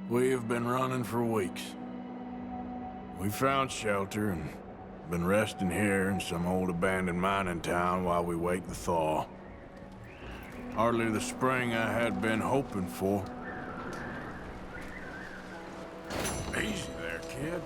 We have been running for weeks. We found shelter and been resting here in some old abandoned mining town while we wait the thaw. Hardly the spring I had been hoping for. Easy there, kid.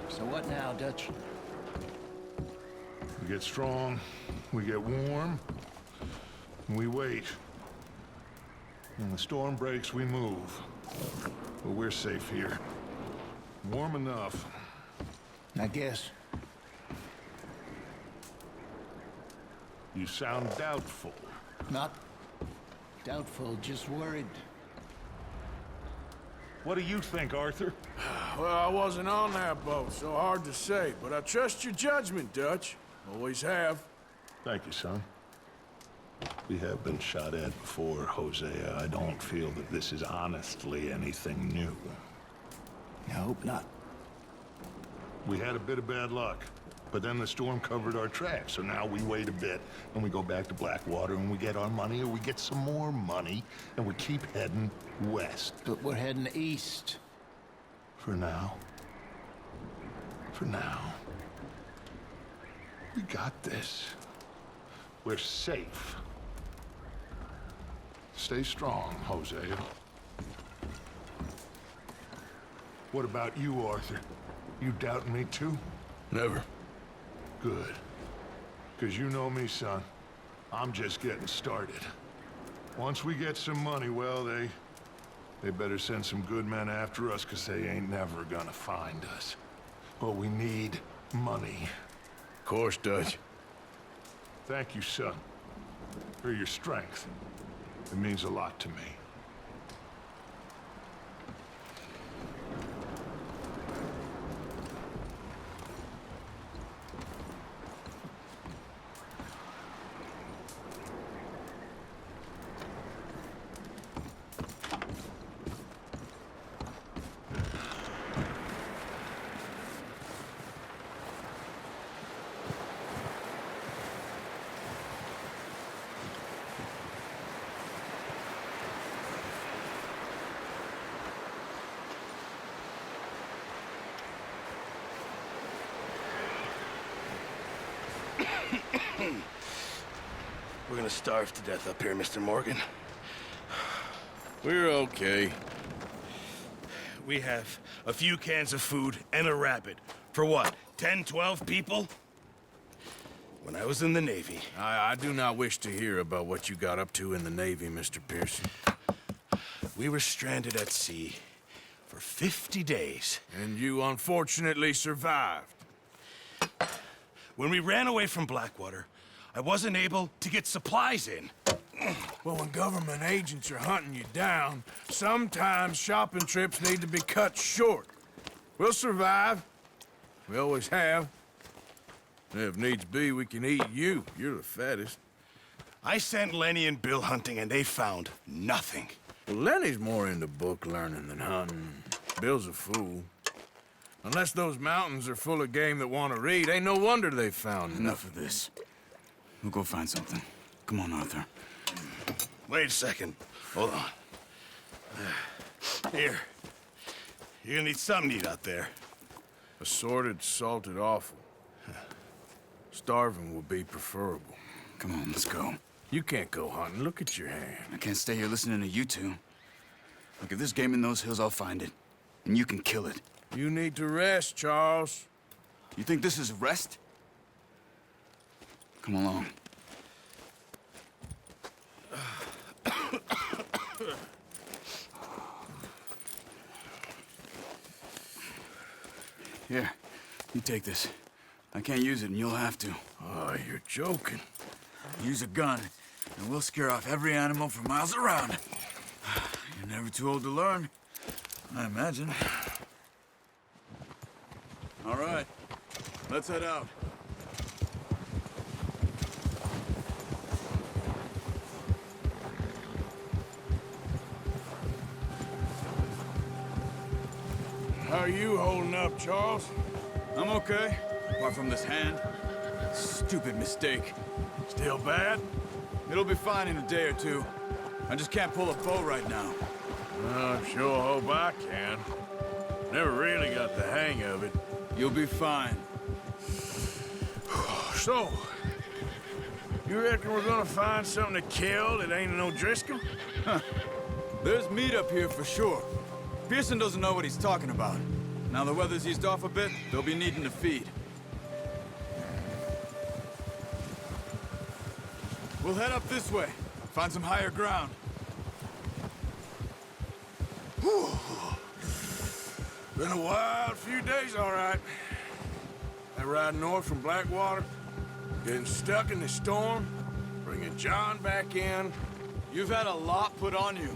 So what now, Dutch? We get strong, we get warm, and we wait. When the storm breaks, we move. But we're safe here. Warm enough. I guess. You sound doubtful. Not doubtful, just worried. What do you think, Arthur? Well, I wasn't on that boat, so hard to say, but I trust your judgment, Dutch. Always have. Thank you, son. We have been shot at before, Hosea. I don't feel that this is honestly anything new. I hope not. We had a bit of bad luck, but then the storm covered our tracks, so now we wait a bit, and we go back to Blackwater, and we get our money, or we get some more money, and we keep heading west. But we're heading east. For now. For now. We got this. We're safe. Stay strong, Hosea. What about you, Arthur? You doubting me too? Never. Good. Because you know me, son. I'm just getting started. Once we get some money, well, they better send some good men after us, because they ain't never gonna find us. But we need money. Of course, Dutch. Thank you, son, for your strength. It means a lot to me. We're gonna starve to death up here, Mr. Morgan. We're okay. We have a few cans of food and a rabbit. For what, 10, 12 people? When I was in the Navy... I do not wish to hear about what you got up to in the Navy, Mr. Pearson. We were stranded at sea for 50 days. And you unfortunately survived. When we ran away from Blackwater, I wasn't able to get supplies in. Well, when government agents are hunting you down, sometimes shopping trips need to be cut short. We'll survive. We always have. And if needs be, we can eat you. You're the fattest. I sent Lenny and Bill hunting, and they found nothing. Well, Lenny's more into book learning than hunting. Bill's a fool. Unless those mountains are full of game that want to read, ain't no wonder they found Enough of this. We'll go find something. Come on, Arthur. Wait a second. Hold on. Here. You're gonna need something to eat out there. Assorted, salted offal. Starving would be preferable. Come on, let's go. You can't go hunting. Look at your hand. I can't stay here listening to you two. Look, if there's game in those hills, I'll find it. And you can kill it. You need to rest, Charles. You think this is rest? Come along. Here, you take this. I can't use it, and you'll have to. Oh, you're joking. Use a gun, and we'll scare off every animal for miles around. You're never too old to learn, I imagine. All right, let's head out. How are you holding up, Charles? I'm okay, apart from this hand. Stupid mistake. Still bad? It'll be fine in a day or two. I just can't pull a bow right now. I sure hope I can. Never really got the hang of it. You'll be fine. So, you reckon we're gonna find something to kill that ain't no Driscoll? There's meat up here for sure. Pearson doesn't know what he's talking about. Now the weather's eased off a bit, they'll be needing to feed. We'll head up this way. Find some higher ground. Whew. Been a wild few days, all right. That ride north from Blackwater, getting stuck in the storm, bringing John back in. You've had a lot put on you.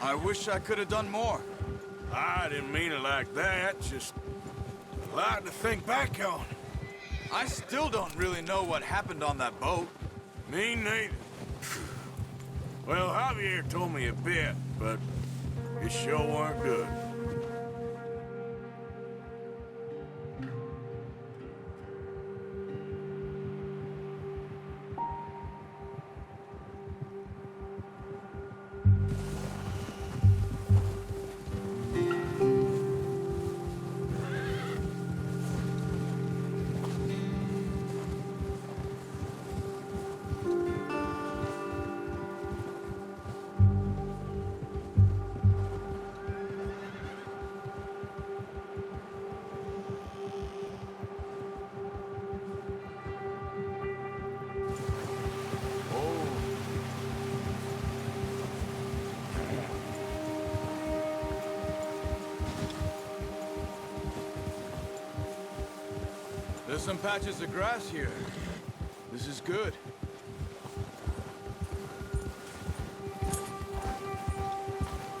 I wish I could have done more. I didn't mean it like that, just a lot to think back on. I still don't really know what happened on that boat. Me neither. Well, Javier told me a bit, but it sure weren't good. There's some patches of grass here. This is good.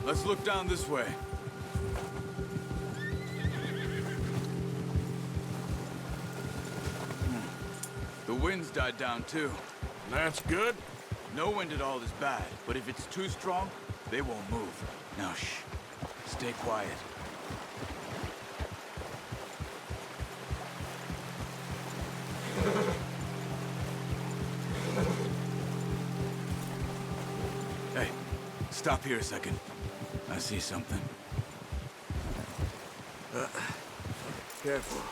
Let's look down this way. The wind's died down too. That's good. No wind at all is bad, but if it's too strong, they won't move. Now shh. Stay quiet. Hey, stop here a second. I see something. Careful.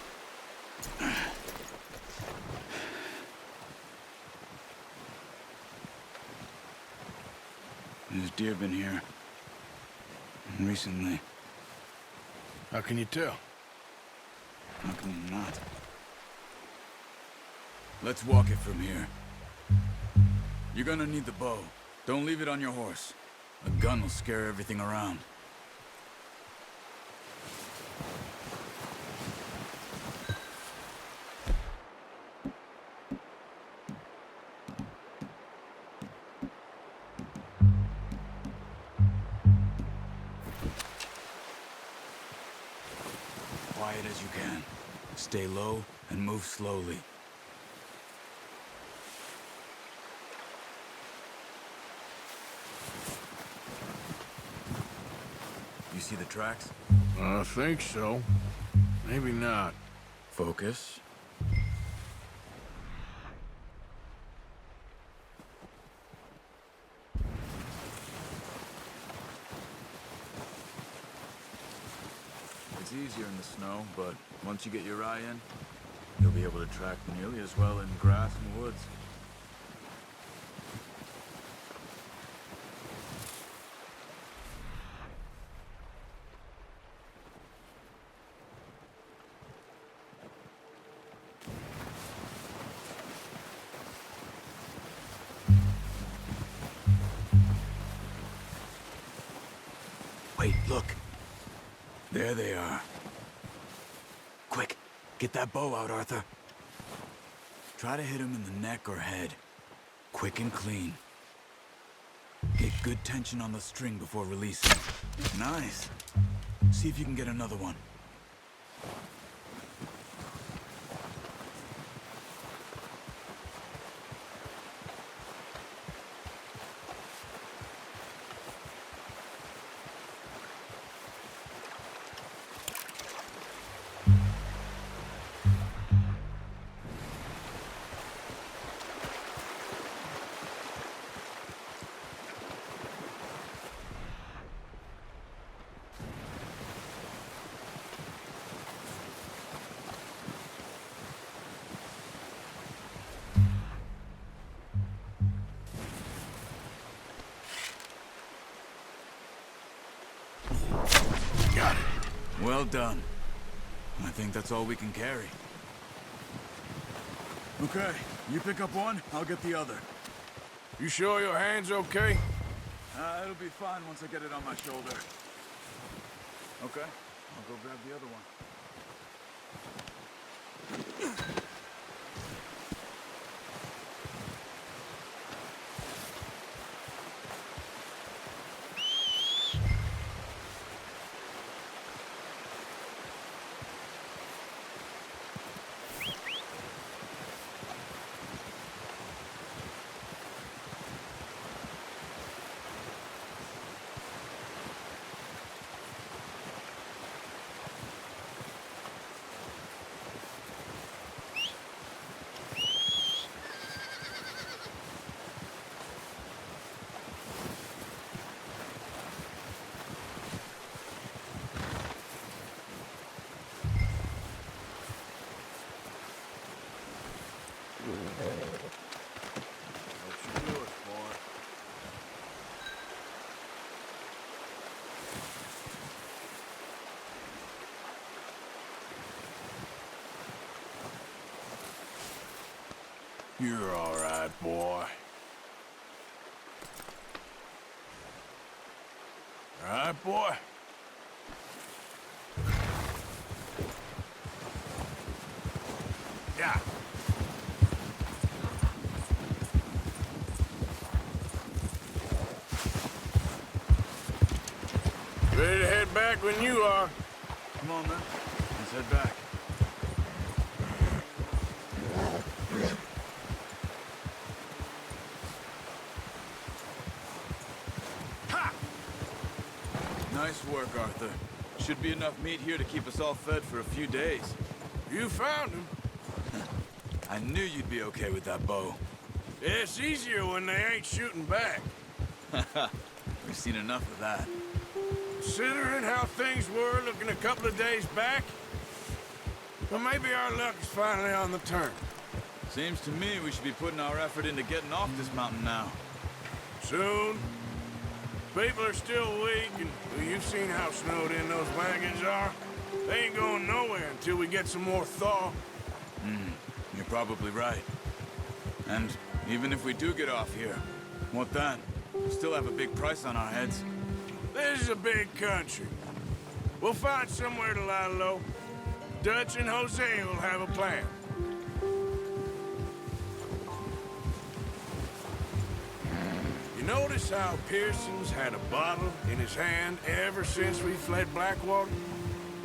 There's deer been here. Recently. How can you tell? How come you not? Let's walk it from here. You're gonna need the bow. Don't leave it on your horse. A gun will scare everything around. Quiet as you can. Stay low and move slowly. You see the tracks? I think so. Maybe not. Focus. It's easier in the snow, but once you get your eye in, you'll be able to track nearly as well in grass and woods. Wait, look. There they are. Quick, get that bow out, Arthur. Try to hit him in the neck or head. Quick and clean. Get good tension on the string before releasing. Nice. See if you can get another one. Got it. Well done. I think that's all we can carry. Okay, you pick up one, I'll get the other. You sure your hand's okay? It'll be fine once I get it on my shoulder. Okay, I'll go grab the other one. Don't you do it, boy. You're all right, boy. All right, boy? Yeah. Ready to head back when you are. Come on, then. Let's head back. Ha! Nice work, Arthur. Should be enough meat here to keep us all fed for a few days. You found him. I knew you'd be okay with that bow. It's easier when they ain't shooting back. We've seen enough of that. Considering how things were looking a couple of days back, well, maybe our luck is finally on the turn. Seems to me we should be putting our effort into getting off this mountain now. Soon. People are still weak, and well, you've seen how snowed in those wagons are. They ain't going nowhere until we get some more thaw. You're probably right. And even if we do get off here, what then? We still have a big price on our heads. This is a big country. We'll find somewhere to lie low. Dutch and Jose will have a plan. You notice how Pearson's had a bottle in his hand ever since we fled Blackwater?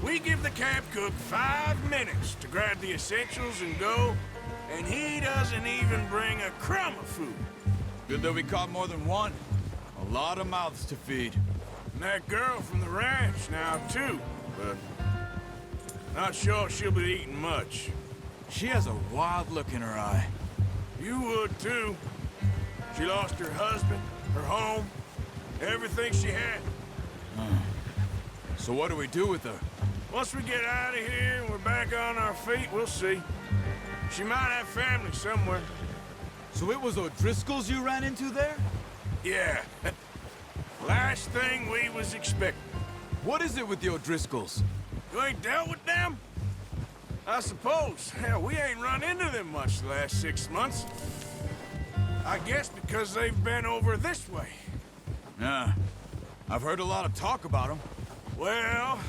We give the camp cook 5 minutes to grab the essentials and go, and he doesn't even bring a crumb of food. Good that we caught more than one. A lot of mouths to feed. And that girl from the ranch now, too, but not sure she'll be eating much. She has a wild look in her eye. You would, too. She lost her husband, her home, everything she had. So what do we do with her? Once we get out of here and we're back on our feet, we'll see. She might have family somewhere. So it was O'Driscoll's you ran into there? Yeah. Last thing we was expecting. What is it with the O'Driscolls? You ain't dealt with them? I suppose. Hell, we ain't run into them much the last 6 months. I guess because they've been over this way. Yeah. I've heard a lot of talk about them. Well,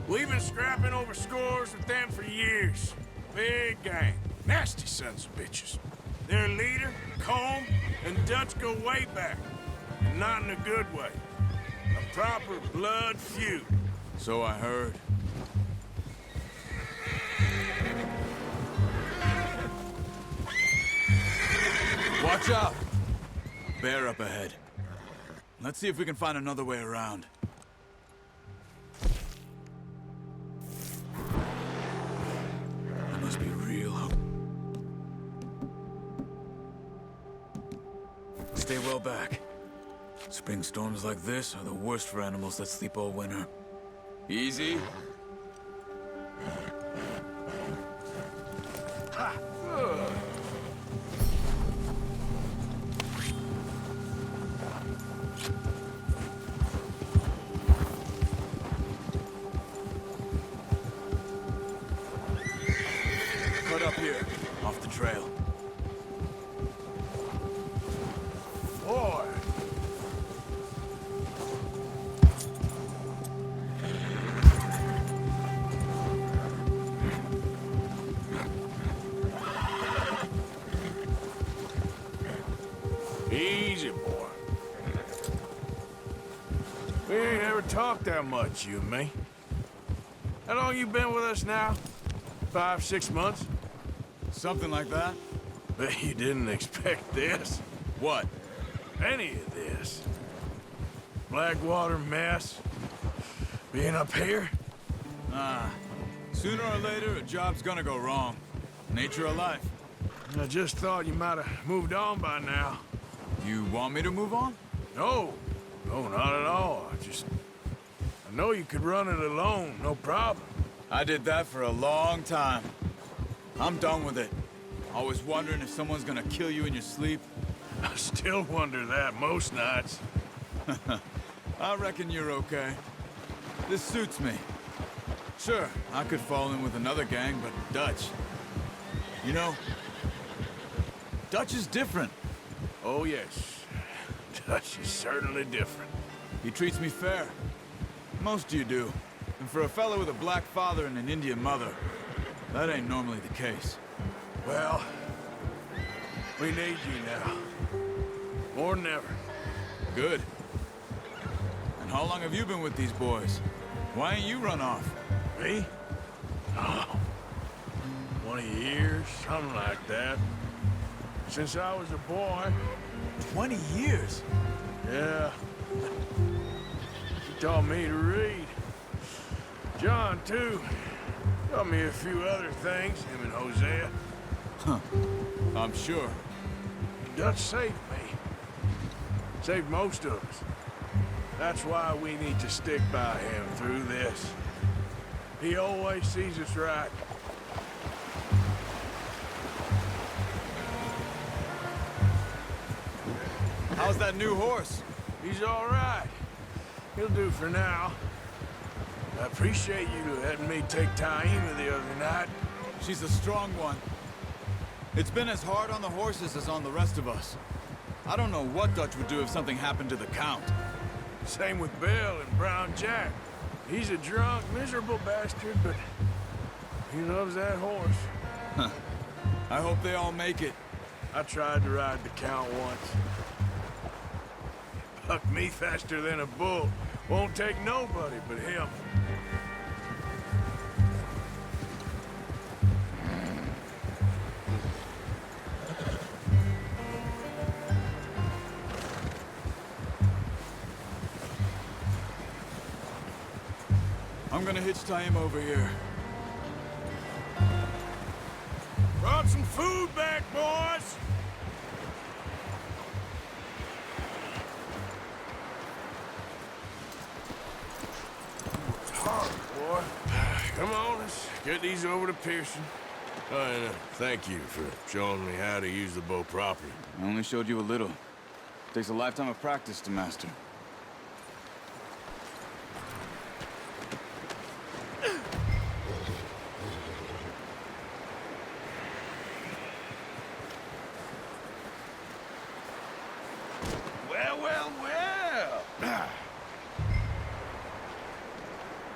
we've been scrapping over scores with them for years. Big gang. Nasty sons of bitches. Their leader, Combe, and Dutch go way back. And not in a good way. A proper blood feud. So I heard. Watch out! Bear up ahead. Let's see if we can find another way around. That must be real. Stay well back. Spring storms like this are the worst for animals that sleep all winter. Easy. Easy, boy. We ain't ever talked that much, you and me. How long you been with us now? 5, 6 months? Something like that? Bet you didn't expect this. What? Any of this. Blackwater mess. Being up here? Sooner or later, a job's gonna go wrong. Nature of life. I just thought you might have moved on by now. You want me to move on? No. No, not at all. I know you could run it alone, no problem. I did that for a long time. I'm done with it. Always wondering if someone's gonna kill you in your sleep. I still wonder that most nights. I reckon you're okay. This suits me. Sure, I could fall in with another gang, but Dutch. You know, Dutch is different. Oh, yes. Dutch is certainly different. He treats me fair. Most of you do. And for a fellow with a black father and an Indian mother, that ain't normally the case. Well, we need you now. More than ever. Good. And how long have you been with these boys? Why ain't you run off? Me? Oh, 20 years, something like that. Since I was a boy. 20 years? Yeah. He taught me to read. John, too. Taught me a few other things, him and Hosea. I'm sure. Dutch saved me. Saved most of us. That's why we need to stick by him through this. He always sees us right. How's that new horse? He's all right. He'll do for now. I appreciate you letting me take Taima the other night. She's a strong one. It's been as hard on the horses as on the rest of us. I don't know what Dutch would do if something happened to the Count. Same with Bill and Brown Jack. He's a drunk, miserable bastard, but he loves that horse. I hope they all make it. I tried to ride the Count once. Bucked me faster than a bull. Won't take nobody but him. I'm gonna hitch Taima over here. Brought some food back, boys! It's hard, boy. Come on, let's get these over to Pearson. Oh, and thank you for showing me how to use the bow properly. I only showed you a little. Takes a lifetime of practice to master. Well.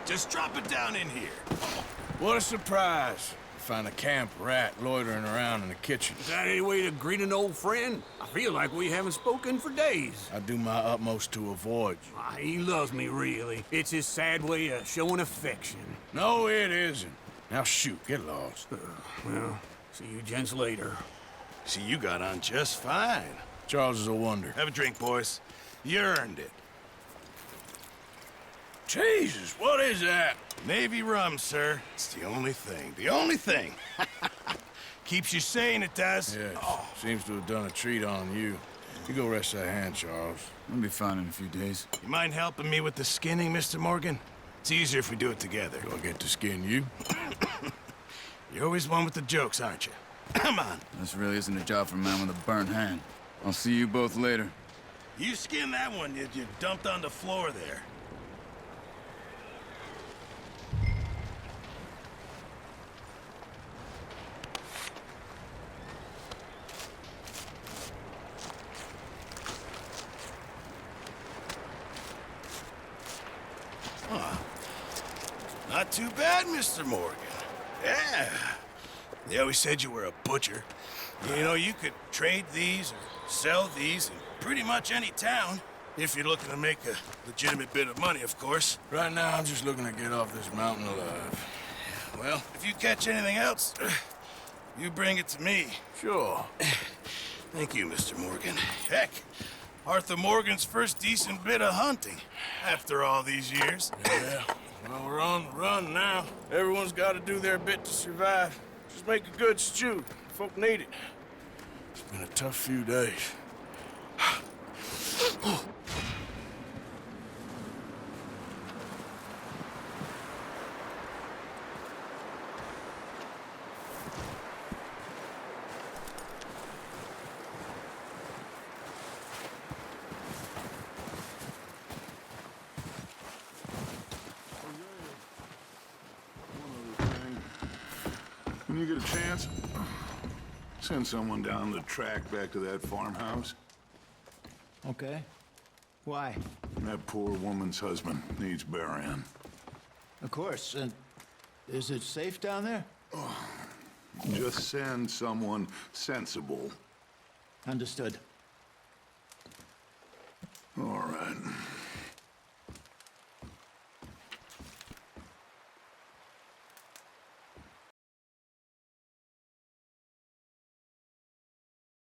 Just drop it down in here. What a surprise. Find a camp rat loitering around in the kitchen. Is that any way to greet an old friend? I feel like we haven't spoken for days. I do my utmost to avoid you. He loves me, really. It's his sad way of showing affection. No, it isn't. Now shoot, get lost. Well, see you gents later. See, you got on just fine. Charles is a wonder. Have a drink, boys. You earned it. Jesus, what is that? Navy rum, sir. It's the only thing. The only thing. Keeps you sane, it does. Yes, seems to have done a treat on you. You go rest that hand, Charles. I'll be fine in a few days. You mind helping me with the skinning, Mr. Morgan? It's easier if we do it together. Do I get to skin you? You're always one with the jokes, aren't you? Come on. This really isn't a job for a man with a burnt hand. I'll see you both later. You skin that one you dumped on the floor there. Not too bad, Mr. Morgan. Yeah. They always said you were a butcher. You know, you could trade these or sell these and pretty much any town. If you're looking to make a legitimate bit of money, of course. Right now, I'm just looking to get off this mountain alive. Well, if you catch anything else, you bring it to me. Sure. Thank you, Mr. Morgan. Heck, Arthur Morgan's first decent bit of hunting after all these years. Yeah. Well, we're on the run now. Everyone's got to do their bit to survive. Just make a good stew. Folk need it. It's been a tough few days. When you get a chance, send someone down the track back to that farmhouse. Okay. Why? That poor woman's husband needs burying. Of course. And is it safe down there? Just send someone sensible. Understood. All right.